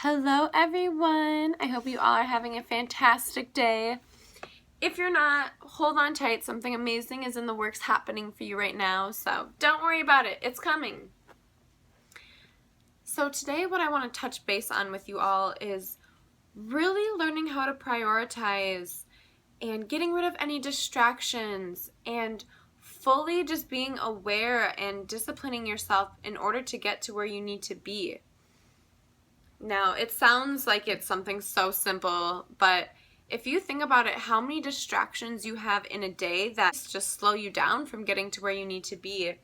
Hello everyone! I hope you all are having a fantastic day. If you're not, hold on tight. Something amazing is in the works happening for you right now, so don't worry about it. It's coming. So today what I want to touch base on with you all is really learning how to prioritize and getting rid of any distractions and fully just being aware and disciplining yourself in order to get to where you need to be. Now, it sounds like it's something so simple, but if you think about it, how many distractions you have in a day that just slow you down from getting to where you need to be.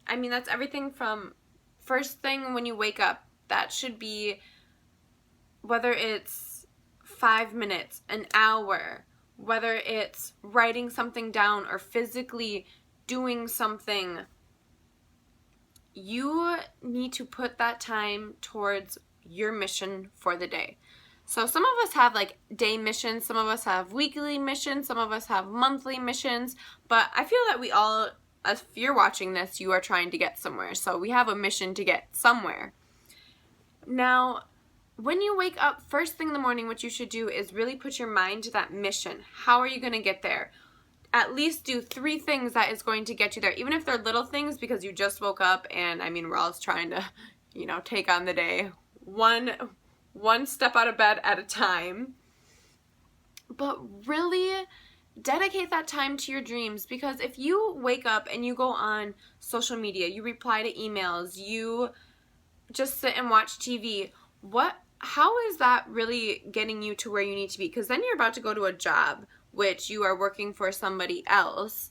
I mean, that's everything from first thing when you wake up. That should be whether it's 5 minutes, an hour, whether it's writing something down or physically doing something. You need to put that time towards your mission for the day. So some of us have like day missions, some of us have weekly missions, some of us have monthly missions, but I feel that we all, if you're watching this, you are trying to get somewhere. So we have a mission to get somewhere. Now, when you wake up first thing in the morning, what you should do is really put your mind to that mission. How are you going to get there? At least do 3 things that is going to get you there, even if they're little things because you just woke up and I mean, we're all trying to, take on the day one step out of bed at a time. But really dedicate that time to your dreams, because if you wake up and you go on social media, you reply to emails, you just sit and watch TV, how is that really getting you to where you need to be? Because then you're about to go to a job which you are working for somebody else,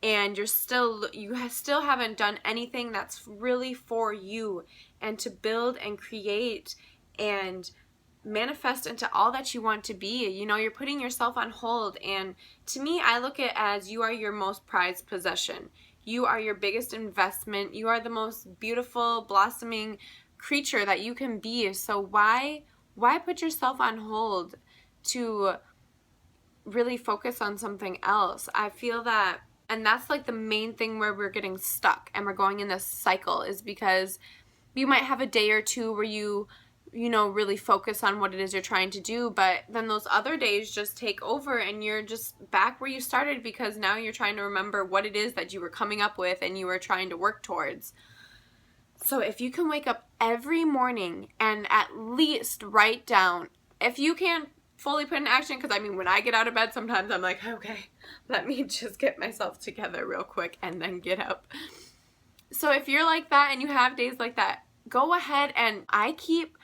and you still haven't done anything that's really for you and to build and create and manifest into all that you want to be. You're putting yourself on hold, and to me, I look at it as you are your most prized possession. You are your biggest investment. You are the most beautiful, blossoming creature that you can be. So why put yourself on hold to really focus on something else? I feel that, and that's like the main thing where we're getting stuck and we're going in this cycle, is because you might have a day or two where you really focus on what it is you're trying to do, but then those other days just take over and you're just back where you started, because now you're trying to remember what it is that you were coming up with and you were trying to work towards. So if you can wake up every morning and at least write down, if you can't fully put in action, because I mean, when I get out of bed, sometimes I'm like, okay, let me just get myself together real quick and then get up. So if you're like that and you have days like that, go ahead, and I keep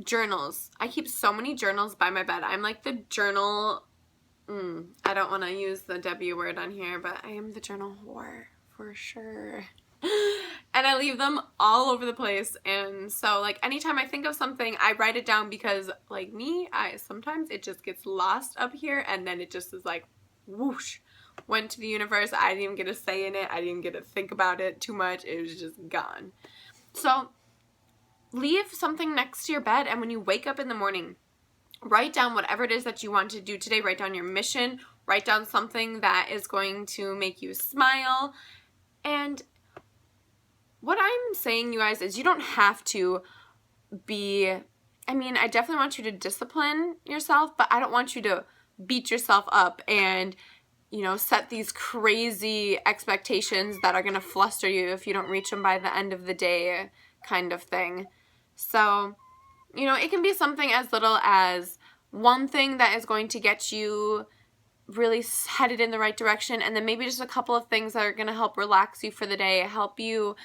journals. I keep so many journals by my bed. I'm like the journal, I don't want to use the W word on here, but I am the journal whore for sure. And I leave them all over the place, and so like anytime I think of something, I write it down, because like me, sometimes it just gets lost up here, and then it just is like whoosh, went to the universe. I didn't even get a say in it. I didn't get to think about it too much. It was just gone. So leave something next to your bed, and when you wake up in the morning, write down whatever it is that you want to do today. Write down your mission. Write down something that is going to make you smile. And what I'm saying, you guys, is you don't have to be, I definitely want you to discipline yourself, but I don't want you to beat yourself up and, set these crazy expectations that are going to fluster you if you don't reach them by the end of the day, kind of thing. So, it can be something as little as one thing that is going to get you really headed in the right direction, and then maybe just a couple of things that are going to help relax you for the day, help you,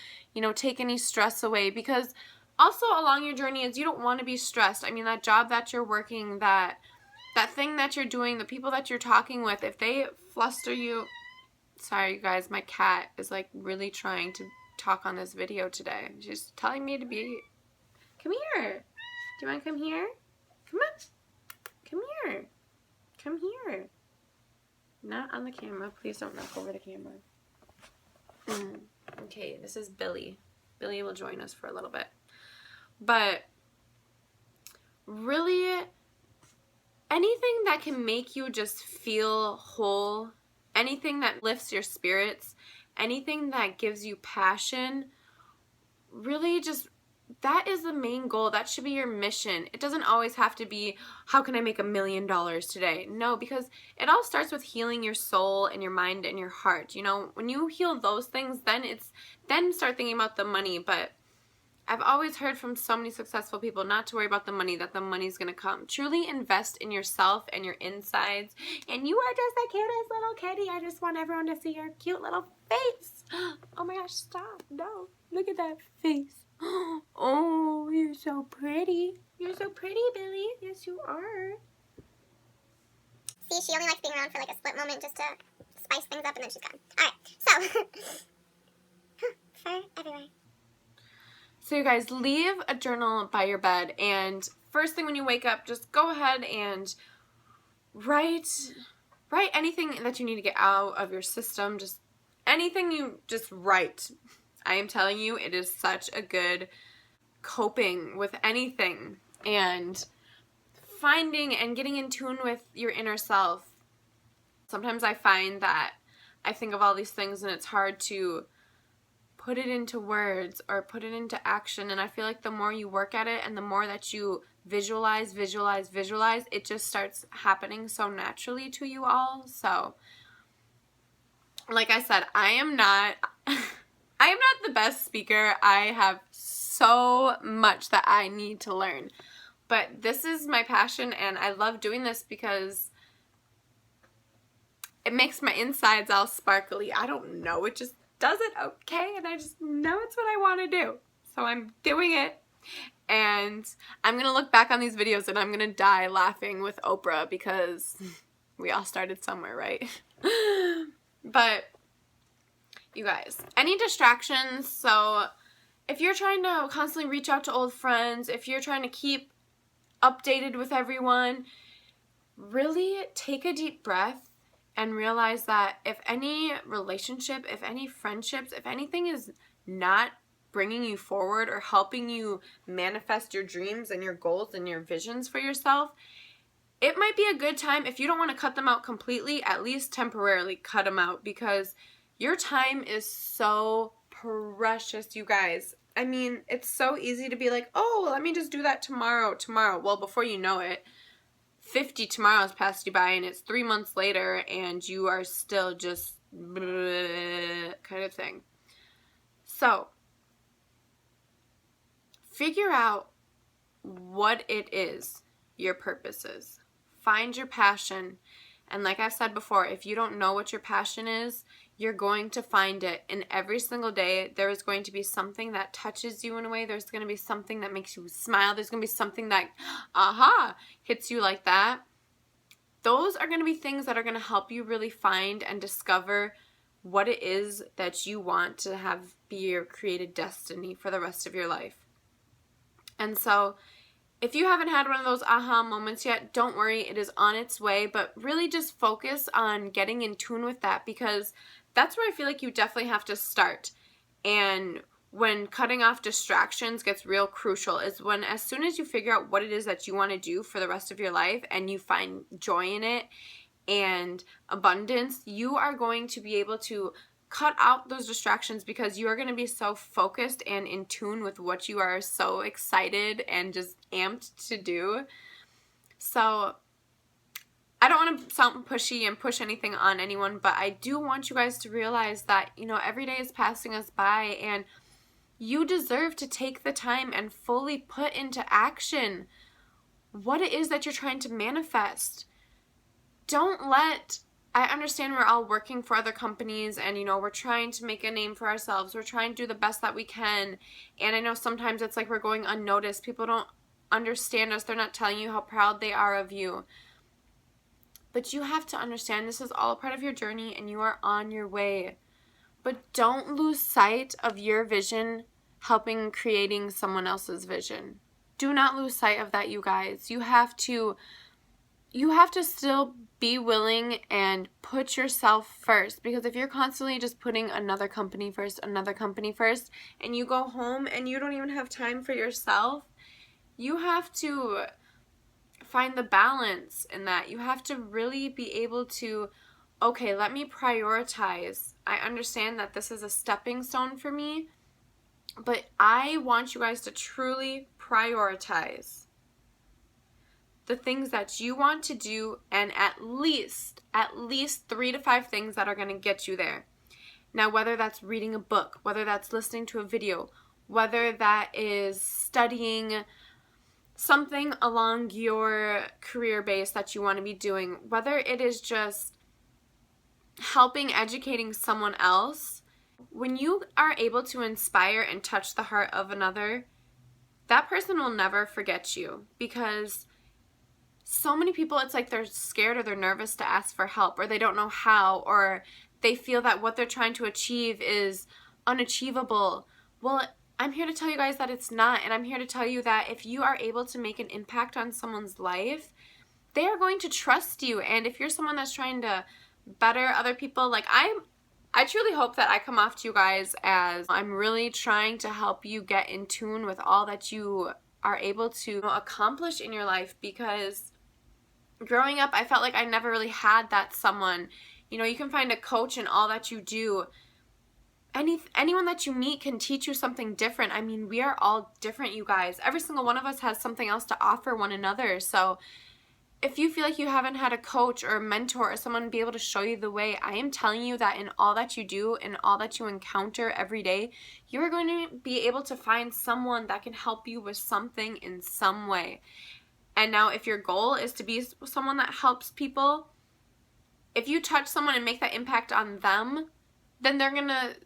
take any stress away, because also along your journey is you don't want to be stressed. That job that you're working, that thing that you're doing, the people that you're talking with, if they fluster you, sorry you guys, my cat is like really trying to talk on this video today. She's telling me to be, come here. Do you want to come here? Come on. Come here. Come here. Not on the camera. Please don't knock over the camera. Okay, this is Billy. Billy will join us for a little bit. But really, anything that can make you just feel whole, anything that lifts your spirits, anything that gives you passion, really just that is the main goal. That should be your mission. It doesn't always have to be, how can I make $1 million today? No, because it all starts with healing your soul and your mind and your heart. You know, when you heal those things, then start thinking about the money. But I've always heard from so many successful people not to worry about the money, that the money's going to come. Truly invest in yourself and your insides. And you are just the cutest little kitty. I just want everyone to see your cute little face. Oh my gosh, stop. No, look at that face. Oh, you're so pretty. You're so pretty, Billy. Yes, you are. See, she only likes being around for like a split moment just to spice things up, and then she's gone. Alright, so, fur everywhere. So you guys, leave a journal by your bed, and first thing when you wake up, just go ahead and write anything that you need to get out of your system. Just anything you just write. I am telling you, it is such a good coping with anything, and finding and getting in tune with your inner self. Sometimes I find that I think of all these things and it's hard to put it into words or put it into action, and I feel like the more you work at it and the more that you visualize, it just starts happening so naturally to you all. So, like I said, I am not the best speaker. I have so much that I need to learn. But this is my passion, and I love doing this because it makes my insides all sparkly. I don't know, it just does it okay, and I just know it's what I want to do. So I'm doing it, and I'm going to look back on these videos and I'm going to die laughing with Oprah, because we all started somewhere, right? But you guys, any distractions, so if you're trying to constantly reach out to old friends, if you're trying to keep updated with everyone, really take a deep breath and realize that if any relationship, if any friendships, if anything is not bringing you forward or helping you manifest your dreams and your goals and your visions for yourself, it might be a good time, if you don't want to cut them out completely, at least temporarily cut them out, because your time is so precious, you guys. I mean, it's so easy to be like, oh, let me just do that tomorrow. Well, before you know it, 50 tomorrows passed you by, and it's 3 months later, and you are still just kind of thing. So, figure out what it is your purpose is. Find your passion. And like I've said before, if you don't know what your passion is, you're going to find it. And every single day, there is going to be something that touches you in a way. There's going to be something that makes you smile. There's going to be something that, hits you like that. Those are going to be things that are going to help you really find and discover what it is that you want to have be your created destiny for the rest of your life. And so, if you haven't had one of those aha moments yet, don't worry, it is on its way, but really just focus on getting in tune with that, because that's where I feel like you definitely have to start. And when cutting off distractions gets real crucial is when, as soon as you figure out what it is that you want to do for the rest of your life and you find joy in it and abundance, you are going to be able to cut out those distractions, because you are going to be so focused and in tune with what you are so excited and just amped to do. So I don't want to sound pushy and push anything on anyone, but I do want you guys to realize that, every day is passing us by, and you deserve to take the time and fully put into action what it is that you're trying to manifest. I understand we're all working for other companies, and we're trying to make a name for ourselves. We're trying to do the best that we can. And I know sometimes it's like we're going unnoticed. People don't understand us. They're not telling you how proud they are of you. But you have to understand this is all a part of your journey, and you are on your way. But don't lose sight of your vision helping creating someone else's vision. Do not lose sight of that, you guys. You have to still be willing and put yourself first, because if you're constantly just putting another company first, and you go home and you don't even have time for yourself, you have to find the balance in that. You have to really be able to, okay, let me prioritize. I understand that this is a stepping stone for me, But I want you guys to truly prioritize the things that you want to do, and at least 3 to 5 things that are going to get you there. Now, whether that's reading a book, whether that's listening to a video, whether that is studying something along your career base that you want to be doing, whether it is just helping, educating someone else, when you are able to inspire and touch the heart of another, that person will never forget you. Because so many people, it's like they're scared or they're nervous to ask for help, or they don't know how, or they feel that what they're trying to achieve is unachievable. Well, I'm here to tell you guys that it's not, and I'm here to tell you that if you are able to make an impact on someone's life, they are going to trust you. And if you're someone that's trying to better other people, like I truly hope that I come off to you guys as I'm really trying to help you get in tune with all that you are able to accomplish in your life. Because growing up, I felt like I never really had that someone. You can find a coach in all that you do. Anyone that you meet can teach you something different. I mean, we are all different, you guys. Every single one of us has something else to offer one another. So if you feel like you haven't had a coach or a mentor or someone be able to show you the way, I am telling you that in all that you do and all that you encounter every day, you are going to be able to find someone that can help you with something in some way. And now if your goal is to be someone that helps people, if you touch someone and make that impact on them, then they're gonna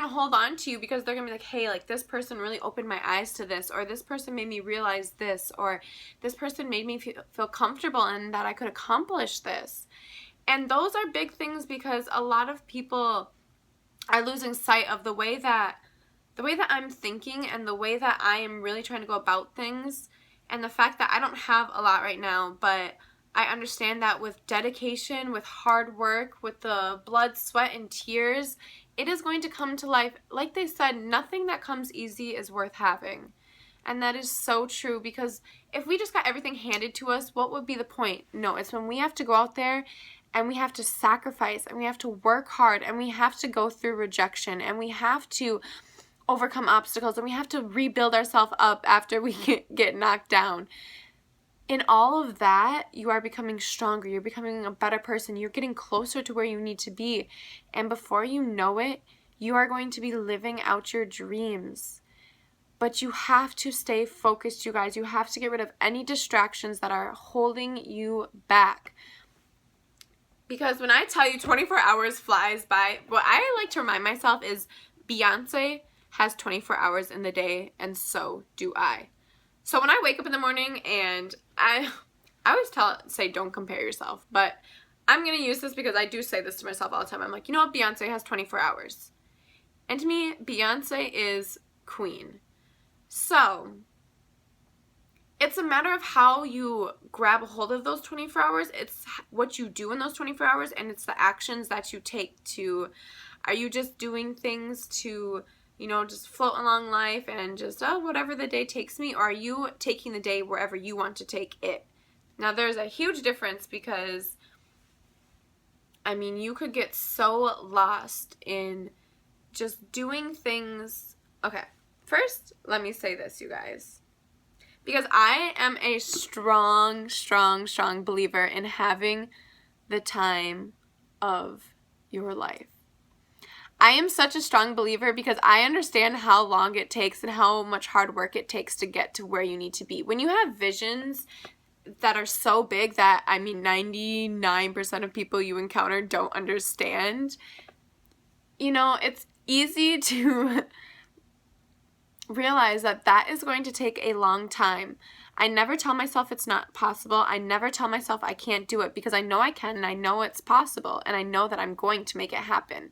hold on to you, because they're gonna be like, hey, like this person really opened my eyes to this, or this person made me realize this, or this person made me feel comfortable and that I could accomplish this. And those are big things, because a lot of people are losing sight of the way that I'm thinking and the way that I am really trying to go about things, and the fact that I don't have a lot right now, but I understand that with dedication, with hard work, with the blood, sweat, and tears, it is going to come to life. Like they said, nothing that comes easy is worth having. And that is so true, because if we just got everything handed to us, what would be the point? No, it's when we have to go out there and we have to sacrifice and we have to work hard and we have to go through rejection and we have to overcome obstacles and we have to rebuild ourselves up after we get knocked down. In all of that, you are becoming stronger. You're becoming a better person. You're getting closer to where you need to be. And before you know it, you are going to be living out your dreams. But you have to stay focused, you guys. You have to get rid of any distractions that are holding you back. Because when I tell you 24 hours flies by, what I like to remind myself is Beyonce has 24 hours in the day, and so do I. So when I wake up in the morning, and I always say don't compare yourself, but I'm going to use this because I do say this to myself all the time. I'm like, you know what? Beyonce has 24 hours. And to me, Beyonce is queen. So it's a matter of how you grab a hold of those 24 hours. It's what you do in those 24 hours, and it's the actions that you take to, are you just doing things to just float along life and just, whatever the day takes me? Or are you taking the day wherever you want to take it? Now, there's a huge difference, because, I mean, you could get so lost in just doing things. Okay, first, let me say this, you guys. Because I am a strong believer in having the time of your life. I am such a strong believer because I understand how long it takes and how much hard work it takes to get to where you need to be. When you have visions that are so big that, 99% of people you encounter don't understand, it's easy to realize that is going to take a long time. I never tell myself it's not possible. I never tell myself I can't do it, because I know I can and I know it's possible and I know that I'm going to make it happen.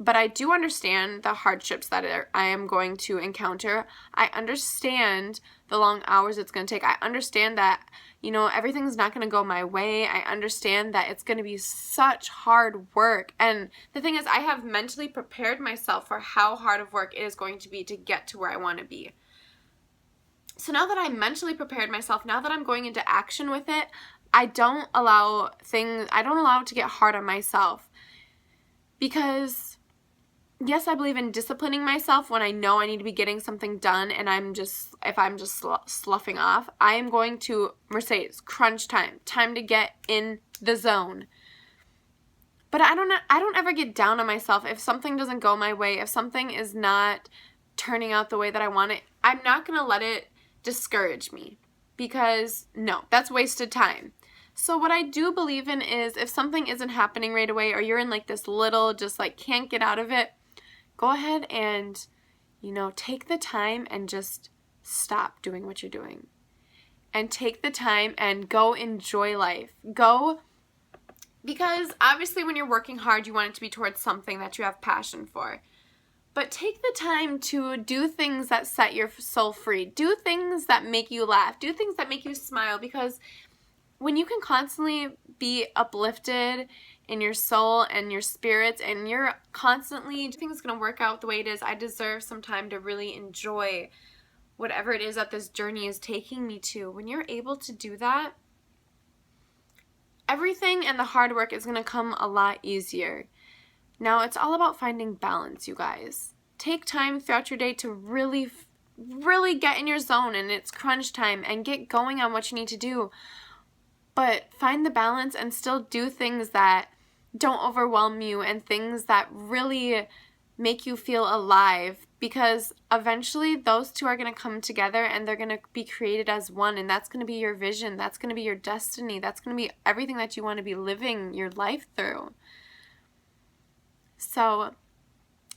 But I do understand the hardships that I am going to encounter. I understand the long hours it's going to take. I understand that, everything's not going to go my way. I understand that it's going to be such hard work. And the thing is, I have mentally prepared myself for how hard of work it is going to be to get to where I want to be. So now that I mentally prepared myself, now that I'm going into action with it, I don't allow it to get hard on myself. Because yes, I believe in disciplining myself when I know I need to be getting something done and if I'm just sloughing off, I am going to, Mercedes, crunch time to get in the zone. But I don't ever get down on myself if something doesn't go my way, if something is not turning out the way that I want it. I'm not going to let it discourage me, because no, that's wasted time. So what I do believe in is if something isn't happening right away, or you're in like this little, just like can't get out of it, go ahead and, take the time and just stop doing what you're doing. And take the time and go enjoy life. Because obviously when you're working hard, you want it to be towards something that you have passion for. But take the time to do things that set your soul free. Do things that make you laugh. Do things that make you smile, because when you can constantly be uplifted in your soul and your spirits, and you're constantly, everything's going to work out the way it is. I deserve some time to really enjoy whatever it is that this journey is taking me to. When you're able to do that, everything and the hard work is going to come a lot easier. Now, it's all about finding balance, you guys. Take time throughout your day to really get in your zone, and it's crunch time, and get going on what you need to do. But find the balance and still do things that don't overwhelm you, and things that really make you feel alive, because eventually those two are going to come together and they're going to be created as one, and that's going to be your vision. That's going to be your destiny. That's going to be everything that you want to be living your life through. So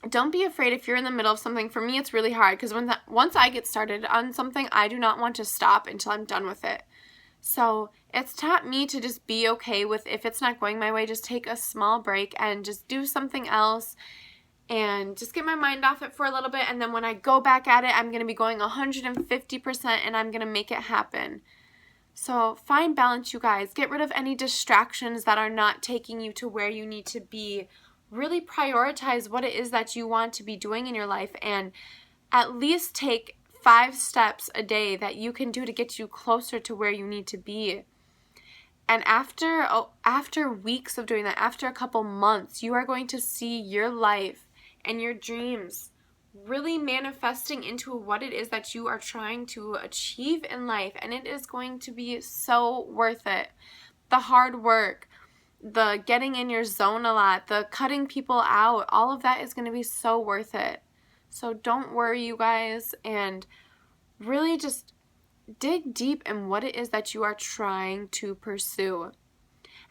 don't be afraid if you're in the middle of something. For me, it's really hard because once I get started on something, I do not want to stop until I'm done with it. So it's taught me to just be okay with, if it's not going my way, just take a small break and just do something else and just get my mind off it for a little bit. And then when I go back at it, I'm going to be going 150% and I'm going to make it happen. So find balance, you guys. Get rid of any distractions that are not taking you to where you need to be. Really prioritize what it is that you want to be doing in your life, and at least take 5 steps a day that you can do to get you closer to where you need to be. And after weeks of doing that, after a couple months, you are going to see your life and your dreams really manifesting into what it is that you are trying to achieve in life. And it is going to be so worth it. The hard work, the getting in your zone a lot, the cutting people out, all of that is going to be so worth it. So don't worry, you guys, and really just dig deep in what it is that you are trying to pursue.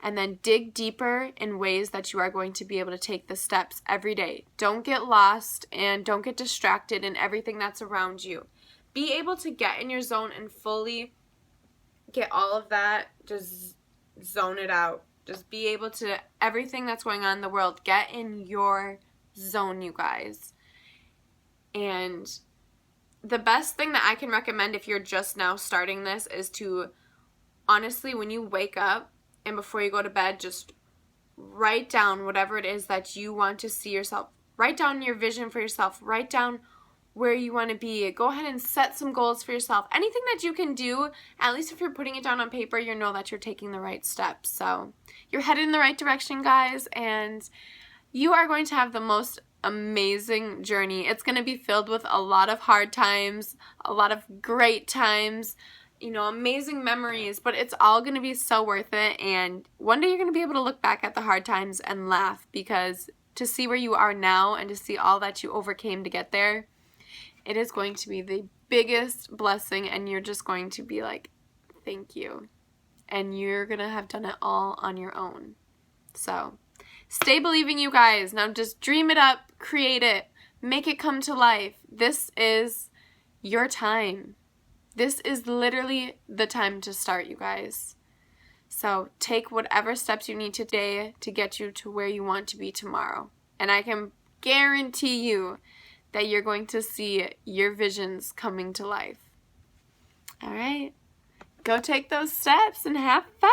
And then dig deeper in ways that you are going to be able to take the steps every day. Don't get lost and don't get distracted in everything that's around you. Be able to get in your zone and fully get all of that, just zone it out. Just be able to, everything that's going on in the world, get in your zone, you guys. And the best thing that I can recommend if you're just now starting this is to, honestly, when you wake up and before you go to bed, just write down whatever it is that you want to see yourself. Write down your vision for yourself. Write down where you want to be. Go ahead and set some goals for yourself. Anything that you can do, at least if you're putting it down on paper, you know that you're taking the right steps. So you're headed in the right direction, guys, and you are going to have the most amazing journey. It's going to be filled with a lot of hard times, a lot of great times, amazing memories, but it's all going to be so worth it. And one day you're going to be able to look back at the hard times and laugh, because to see where you are now and to see all that you overcame to get there, it is going to be the biggest blessing, and you're just going to be like, thank you. And you're going to have done it all on your own. So stay believing, you guys. Now just dream it up, create it, make it come to life. This is your time. This is literally the time to start, you guys. So take whatever steps you need today to get you to where you want to be tomorrow. And I can guarantee you that you're going to see your visions coming to life. All right. Go take those steps and have fun.